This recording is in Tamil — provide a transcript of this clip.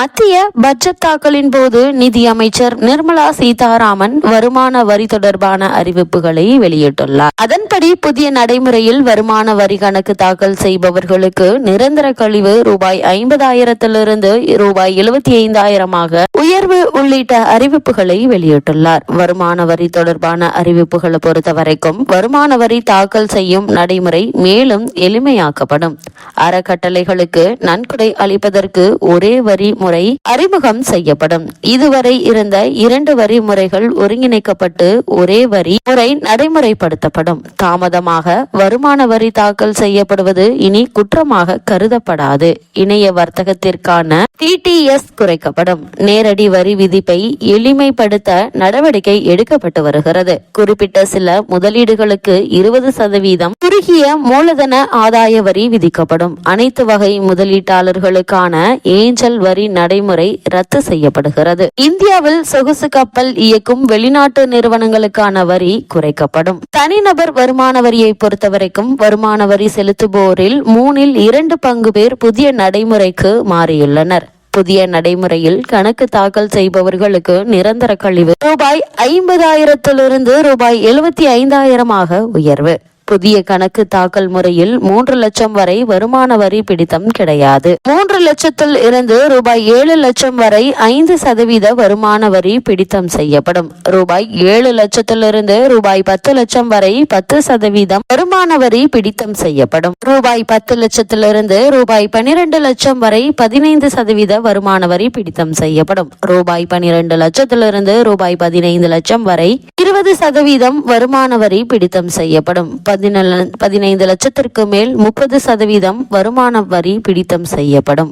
மத்திய பட்ஜெட் தாக்கலின் போது நிதியமைச்சர் நிர்மலா சீதாராமன் வருமான வரி தொடர்பான அறிவிப்புகளை வெளியிட்டுள்ளார். அதன்படி புதிய நடைமுறையில் வருமான வரி கணக்கு தாக்கல் செய்பவர்களுக்கு நிரந்தர கழிவு ரூபாய் 50,000 ரூபாய் 75,000 உயர்வு உள்ளிட்ட அறிவிப்புகளை வெளியிட்டுள்ளார். வருமான வரி தொடர்பான அறிவிப்புகளை பொறுத்தவரைக்கும் வருமான வரி தாக்கல் செய்யும் நடைமுறை மேலும் எளிமையாக்கப்படும். அறக்கட்டளைகளுக்கு நன்கொடை அளிப்பதற்கு ஒரே வரி முறை அறிமுகம் செய்யப்படும். இதுவரை இருந்த 2 வரி முறைகள் ஒருங்கிணைக்கப்பட்டு ஒரே வரி முறை நடைமுறைப்படுத்தப்படும். தாமதமாக வருமான வரி தாக்கல் செய்யப்படுவது இனி குற்றமாக கருதப்படாது. இணைய வர்த்தகத்திற்கான TTS குறைக்கப்படும். நேரடி வரி விதிப்பை எளிமைப்படுத்த நடவடிக்கை எடுக்கப்பட்டு வருகிறது. குறிப்பிட்ட சில முதலீடுகளுக்கு 20% குறுகிய மூலதன ஆதாய வரி விதிக்கப்படும். அனைத்து வகை முதலீட்டாளர்களுக்கான ஏஞ்சல் வரி நடைமுறை ரத்து செய்யப்படுகிறது. இந்தியாவில் சொகுசு கப்பல் இயக்கும் வெளிநாட்டு நிறுவனங்களுக்கான வரி குறைக்கப்படும். தனிநபர் வருமான வரியை பொறுத்தவரைக்கும் வருமான வரி செலுத்துவோரில் 2 பங்கு பேர் புதிய நடைமுறைக்கு மாறியுள்ளனர். புதிய நடைமுறையில் கணக்கு தாக்கல் செய்பவர்களுக்கு நிரந்தர கழிவு ரூபாய் 50,000 ரூபாய் 75,000 உயர்வு. புதிய கணக்கு தாக்கல் முறையில் 3 லட்சம் வரை வருமான வரி பிடித்தம் கிடையாது. 3 லட்சத்தில் இருந்து ரூபாய் 7 லட்சம் வரை 5% வருமான வரி பிடித்தம் செய்யப்படும். ரூபாய் 7 லட்சத்திலிருந்து ரூபாய் 10 லட்சம் வரை 10% வருமான வரி பிடித்தம் செய்யப்படும். ரூபாய் 10 லட்சத்திலிருந்து ரூபாய் 12 லட்சம் வரை 15% வருமான வரி பிடித்தம் செய்யப்படும். ரூபாய் 12 லட்சத்திலிருந்து ரூபாய் 15 லட்சம் வரை 20% வருமான வரி பிடித்தம் செய்யப்படும். 15 லட்சத்திற்கு மேல் 30% வருமான வரி பிடித்தம் செய்யப்படும்.